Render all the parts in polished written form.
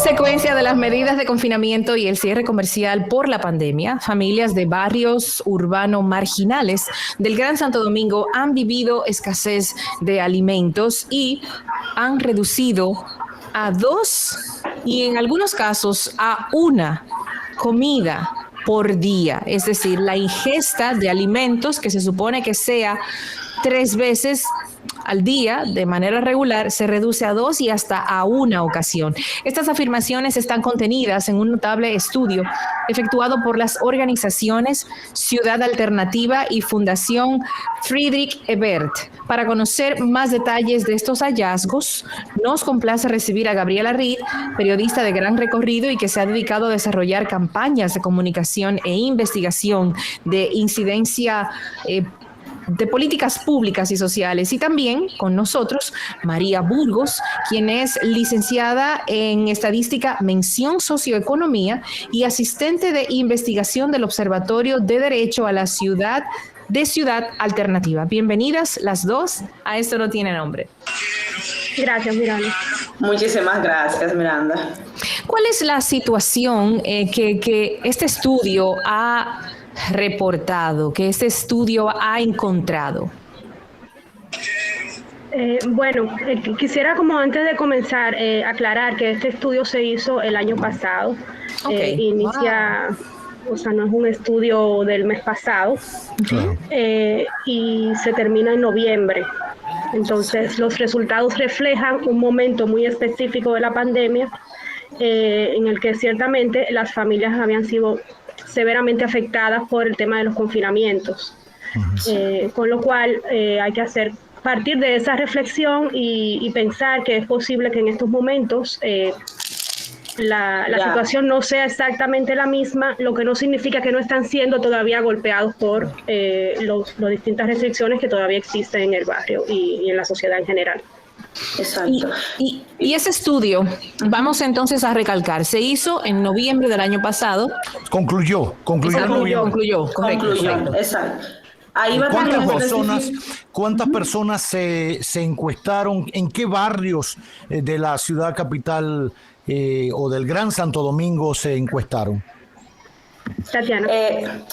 consecuencia de las medidas de confinamiento y el cierre comercial por la pandemia, familias de barrios urbanos marginales del Gran Santo Domingo han vivido escasez de alimentos y han reducido a 2 y en algunos casos a 1 comida por día. Es decir, la ingesta de alimentos que se supone que sea 3 veces al día de manera regular se reduce a 2 y hasta a 1 ocasión. Estas afirmaciones están contenidas en un notable estudio efectuado por las organizaciones Ciudad Alternativa y Fundación Friedrich Ebert. Para conocer más detalles de estos hallazgos, nos complace recibir a Gabriela Reed, periodista de gran recorrido y que se ha dedicado a desarrollar campañas de comunicación e investigación de incidencia de políticas públicas y sociales, y también con nosotros María Burgos, quien es licenciada en Estadística, Mención Socioeconomía y asistente de investigación del Observatorio de Derecho a la Ciudad de Ciudad Alternativa. Bienvenidas las dos a Esto No Tiene Nombre. Gracias, Miranda. Muchísimas gracias, Miranda. ¿Cuál es la situación que este estudio ha reportado, que este estudio ha encontrado? Quisiera, como antes de comenzar, aclarar que este estudio se hizo el año pasado. O sea, no es un estudio del mes pasado. Claro. Y se termina en noviembre. Entonces, los resultados reflejan un momento muy específico de la pandemia, en el que ciertamente las familias habían sido severamente afectadas por el tema de los confinamientos. Con lo cual hay que partir de esa reflexión y pensar que es posible que en estos momentos la situación no sea exactamente la misma, lo que no significa que no están siendo todavía golpeados por las distintas restricciones que todavía existen en el barrio y en la sociedad en general. Exacto. Y ese estudio, vamos entonces a recalcar, se hizo en noviembre del año pasado. Concluyó. Correcto. Exacto. Ahí ¿Cuántas personas se encuestaron? ¿En qué barrios de la ciudad capital o del Gran Santo Domingo se encuestaron? Tatiana.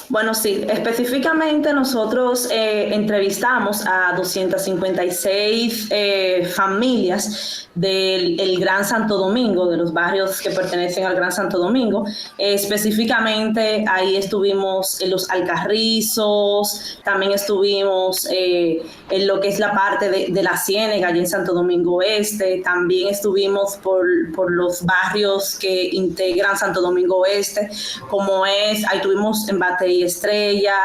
Bueno, sí, específicamente nosotros entrevistamos a 256 familias del Gran Santo Domingo, de los barrios que pertenecen al Gran Santo Domingo. Específicamente ahí estuvimos en los Alcarrizos, también estuvimos en lo que es la parte de la Ciénega, allí en Santo Domingo Este, también estuvimos por los barrios que integran Santo Domingo Este, como ahí tuvimos en Batey Estrella,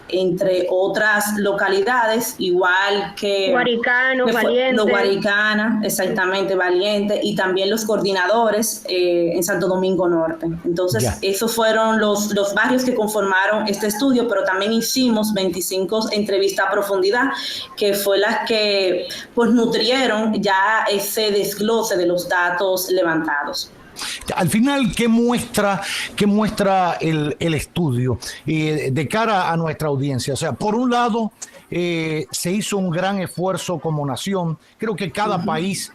entre otras localidades, igual que Valiente. Los Guaricana, exactamente, Valiente, y también los coordinadores en Santo Domingo Norte. Entonces, esos fueron los barrios que conformaron este estudio, pero también hicimos 25 entrevistas a profundidad, que fue las que pues nutrieron ya ese desglose de los datos levantados. Al final, ¿qué muestra el estudio de cara a nuestra audiencia? O sea, por un lado, se hizo un gran esfuerzo como nación. Creo que cada país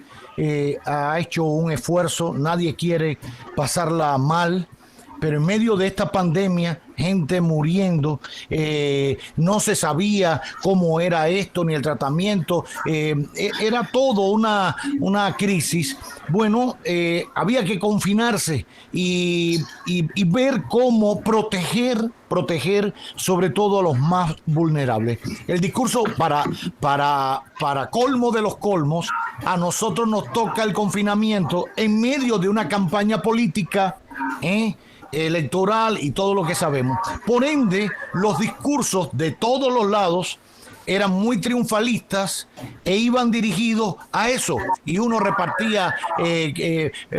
ha hecho un esfuerzo. Nadie quiere pasarla mal. Pero en medio de esta pandemia, gente muriendo, no se sabía cómo era esto ni el tratamiento, era todo una crisis. Bueno, había que confinarse y ver cómo proteger sobre todo a los más vulnerables. El discurso, para colmo de los colmos, a nosotros nos toca el confinamiento en medio de una campaña política, electoral y todo lo que sabemos. Por ende, los discursos de todos los lados eran muy triunfalistas e iban dirigidos a eso. Y uno repartía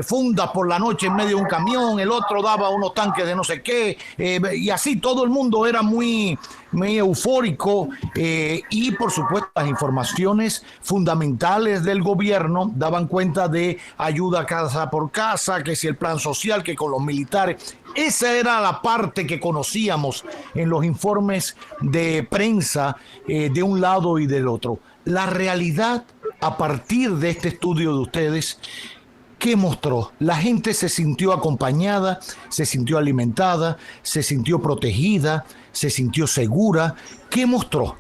fundas por la noche en medio de un camión, el otro daba unos tanques de no sé qué, y así todo el mundo era muy eufórico, y por supuesto las informaciones fundamentales del gobierno daban cuenta de ayuda casa por casa, que si el plan social, que con los militares. Esa era la parte que conocíamos en los informes de prensa de un lado y del otro. La realidad, a partir de este estudio de ustedes, ¿qué mostró? La gente se sintió acompañada, se sintió alimentada, se sintió protegida, se sintió segura. ¿Qué mostró?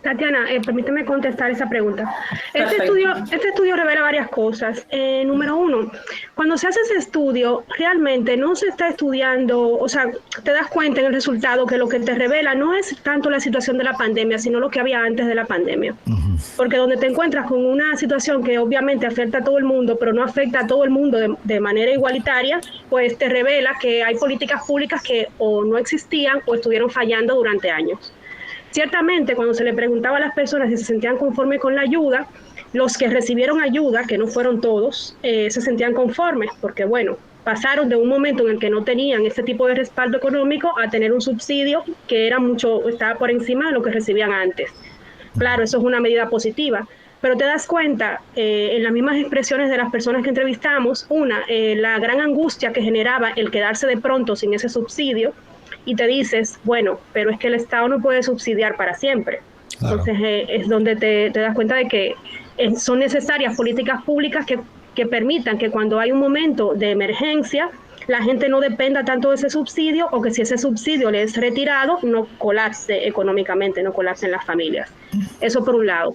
Tatiana, permíteme contestar esa pregunta. Este estudio revela varias cosas. Número uno, cuando se hace ese estudio, realmente no se está estudiando, o sea, te das cuenta en el resultado que lo que te revela no es tanto la situación de la pandemia, sino lo que había antes de la pandemia. Porque donde te encuentras con una situación que obviamente afecta a todo el mundo, pero no afecta a todo el mundo de manera igualitaria, pues te revela que hay políticas públicas que o no existían o estuvieron fallando durante años. Ciertamente, cuando se le preguntaba a las personas si se sentían conformes con la ayuda, los que recibieron ayuda, que no fueron todos, se sentían conformes, porque bueno, pasaron de un momento en el que no tenían ese tipo de respaldo económico a tener un subsidio que estaba por encima de lo que recibían antes. Claro, eso es una medida positiva, pero te das cuenta en las mismas expresiones de las personas que entrevistamos, la gran angustia que generaba el quedarse de pronto sin ese subsidio, y te dices, bueno, pero es que el Estado no puede subsidiar para siempre. Claro. Entonces es donde te das cuenta de que son necesarias políticas públicas que permitan que cuando hay un momento de emergencia, la gente no dependa tanto de ese subsidio, o que si ese subsidio le es retirado, no colapse económicamente, no colapsen las familias. Eso por un lado.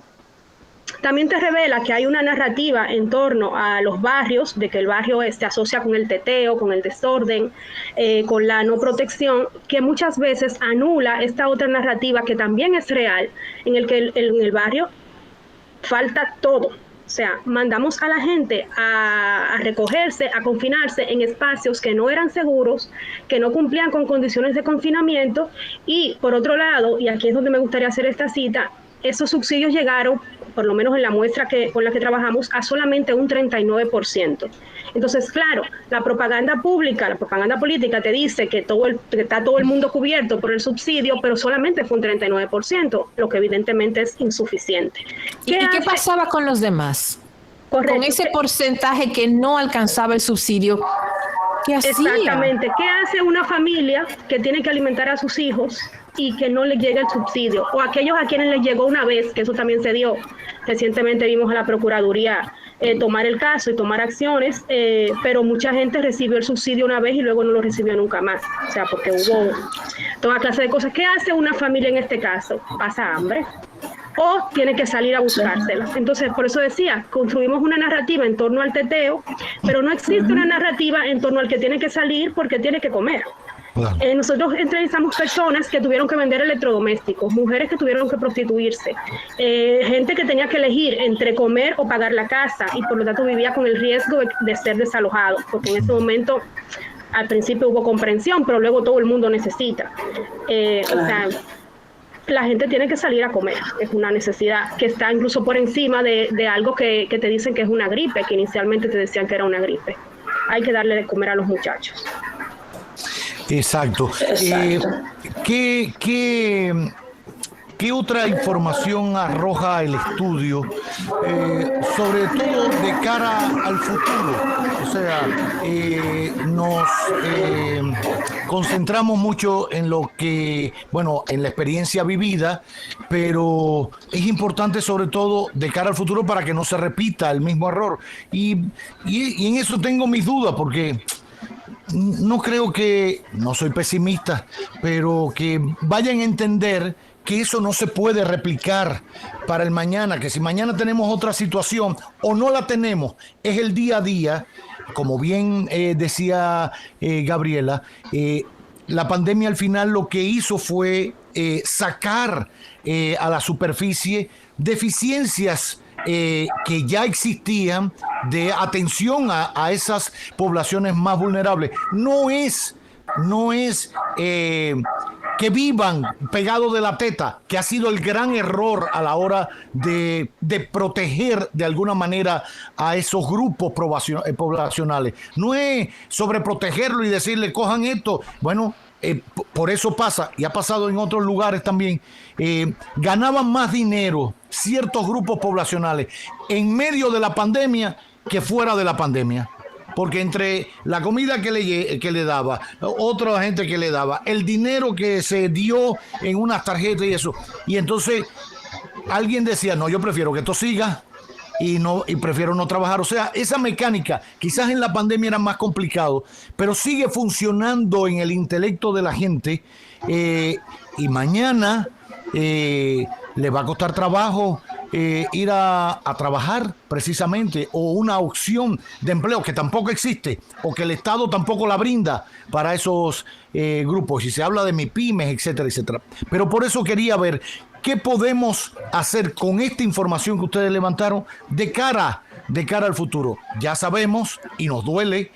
También te revela que hay una narrativa en torno a los barrios, de que el barrio se asocia con el teteo, con el desorden, con la no protección, que muchas veces anula esta otra narrativa que también es real, en el que en el barrio falta todo. O sea, mandamos a la gente a recogerse, a confinarse en espacios que no eran seguros, que no cumplían con condiciones de confinamiento, y por otro lado, y aquí es donde me gustaría hacer esta cita, esos subsidios llegaron, por lo menos en la muestra con la que trabajamos, a solamente un 39%. Entonces, claro, la propaganda pública, la propaganda política te dice que está todo el mundo cubierto por el subsidio, pero solamente fue un 39%, lo que evidentemente es insuficiente. ¿Y qué pasaba con los demás? Correcto. Con ese porcentaje que no alcanzaba el subsidio, ¿qué hacía? Exactamente. ¿Qué hace una familia que tiene que alimentar a sus hijos y que no le llega el subsidio? O aquellos a quienes les llegó una vez, que eso también se dio. Recientemente vimos a la Procuraduría tomar el caso y tomar acciones, pero mucha gente recibió el subsidio una vez y luego no lo recibió nunca más. O sea, porque hubo toda clase de cosas. ¿Qué hace una familia en este caso? Pasa hambre o tiene que salir a buscárselas. Entonces, por eso decía, construimos una narrativa en torno al teteo, pero no existe una narrativa en torno al que tiene que salir porque tiene que comer. Claro. Nosotros entrevistamos personas que tuvieron que vender electrodomésticos, mujeres que tuvieron que prostituirse, gente que tenía que elegir entre comer o pagar la casa, y por lo tanto vivía con el riesgo de ser desalojado, porque en ese momento al principio hubo comprensión, pero luego todo el mundo necesita. Claro. O sea, la gente tiene que salir a comer, es una necesidad que está incluso por encima de algo que te dicen que es una gripe, que inicialmente te decían que era una gripe. Hay que darle de comer a los muchachos. Exacto. ¿Qué otra información arroja el estudio, sobre todo de cara al futuro? O sea, nos concentramos mucho en lo que, bueno, en la experiencia vivida, pero es importante sobre todo de cara al futuro para que no se repita el mismo error. Y en eso tengo mis dudas, porque no creo no soy pesimista, pero que vayan a entender que eso no se puede replicar para el mañana, que si mañana tenemos otra situación o no la tenemos, es el día a día, como bien decía Gabriela, la pandemia al final lo que hizo fue sacar a la superficie deficiencias que ya existían de atención a esas poblaciones más vulnerables. No es que vivan pegados de la teta, que ha sido el gran error a la hora de proteger de alguna manera a esos grupos poblacionales. No es sobreprotegerlo y decirle, cojan esto. Bueno, por eso pasa, y ha pasado en otros lugares también, ganaban más dinero ciertos grupos poblacionales en medio de la pandemia que fuera de la pandemia. Porque entre la comida que le daba, otra gente que le daba, el dinero que se dio en unas tarjetas y eso. Y entonces alguien decía, no, yo prefiero que esto siga, y prefiero no trabajar. O sea, esa mecánica, quizás en la pandemia era más complicado, pero sigue funcionando en el intelecto de la gente, y mañana le va a costar trabajo ir a trabajar precisamente, o una opción de empleo que tampoco existe o que el Estado tampoco la brinda para esos grupos, y se habla de MIPYMES, etcétera, etcétera. Pero por eso quería ver qué podemos hacer con esta información que ustedes levantaron de cara al futuro. Ya sabemos, y nos duele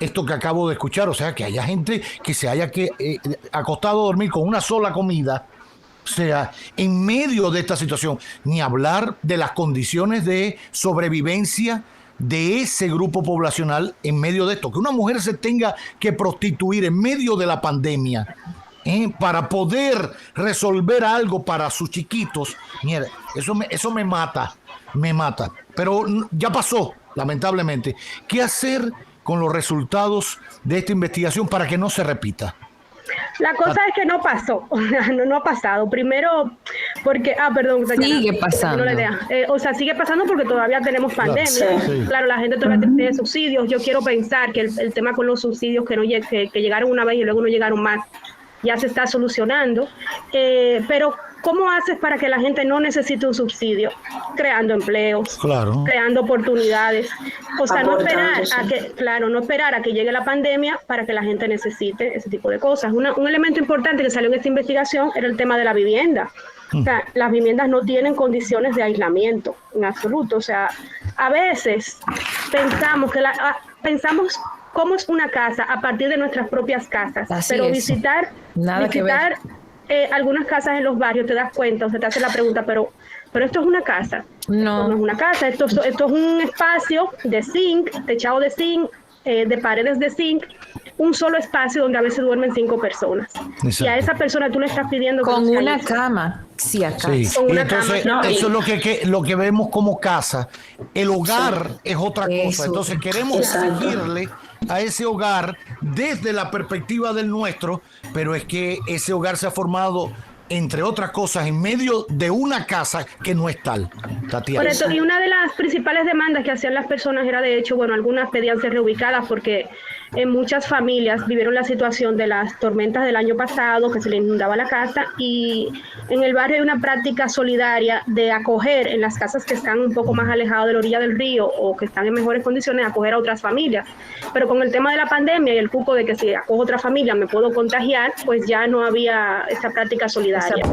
esto que acabo de escuchar, o sea, que haya gente que se haya acostado a dormir con una sola comida. O sea, en medio de esta situación, ni hablar de las condiciones de sobrevivencia de ese grupo poblacional en medio de esto. Que una mujer se tenga que prostituir en medio de la pandemia para poder resolver algo para sus chiquitos. Mira, eso me mata. Pero ya pasó, lamentablemente. ¿Qué hacer con los resultados de esta investigación para que no se repita? La cosa es que no pasó, no ha pasado. Primero, porque, perdón. Sigue pasando. Sigue pasando porque todavía tenemos pandemia. Sí. Claro, la gente todavía tiene subsidios. Yo quiero pensar que el tema con los subsidios que llegaron una vez y luego no llegaron más, ya se está solucionando. Pero, ¿cómo haces para que la gente no necesite un subsidio? Creando empleos, creando oportunidades. O sea, no esperar a que llegue la pandemia para que la gente necesite ese tipo de cosas. Un elemento importante que salió en esta investigación era el tema de la vivienda. O sea, las viviendas no tienen condiciones de aislamiento en absoluto. O sea, a veces pensamos cómo es una casa a partir de nuestras propias casas, pero visitar algunas casas en los barrios te das cuenta, o sea, te hace la pregunta, pero esto es una casa. No es una casa, esto es un espacio de zinc, techado de zinc, de paredes de zinc, un solo espacio donde a veces duermen 5 personas. Exacto. Y a esa persona tú le estás pidiendo con una cama, si acaso. Sí. Con una cama. Eso es lo que vemos como casa. El hogar es otra cosa. Entonces queremos exigirle a ese hogar desde la perspectiva del nuestro, pero es que ese hogar se ha formado, entre otras cosas, en medio de una casa que no es tal. Tatiana. Por eso, y una de las principales demandas que hacían las personas era, de hecho, algunas pedían ser reubicadas porque en muchas familias vivieron la situación de las tormentas del año pasado, que se les inundaba la casa, y en el barrio hay una práctica solidaria de acoger en las casas que están un poco más alejadas de la orilla del río o que están en mejores condiciones, acoger a otras familias. Pero con el tema de la pandemia y el cuco de que si acojo otra familia me puedo contagiar, pues ya no había esta práctica solidaria.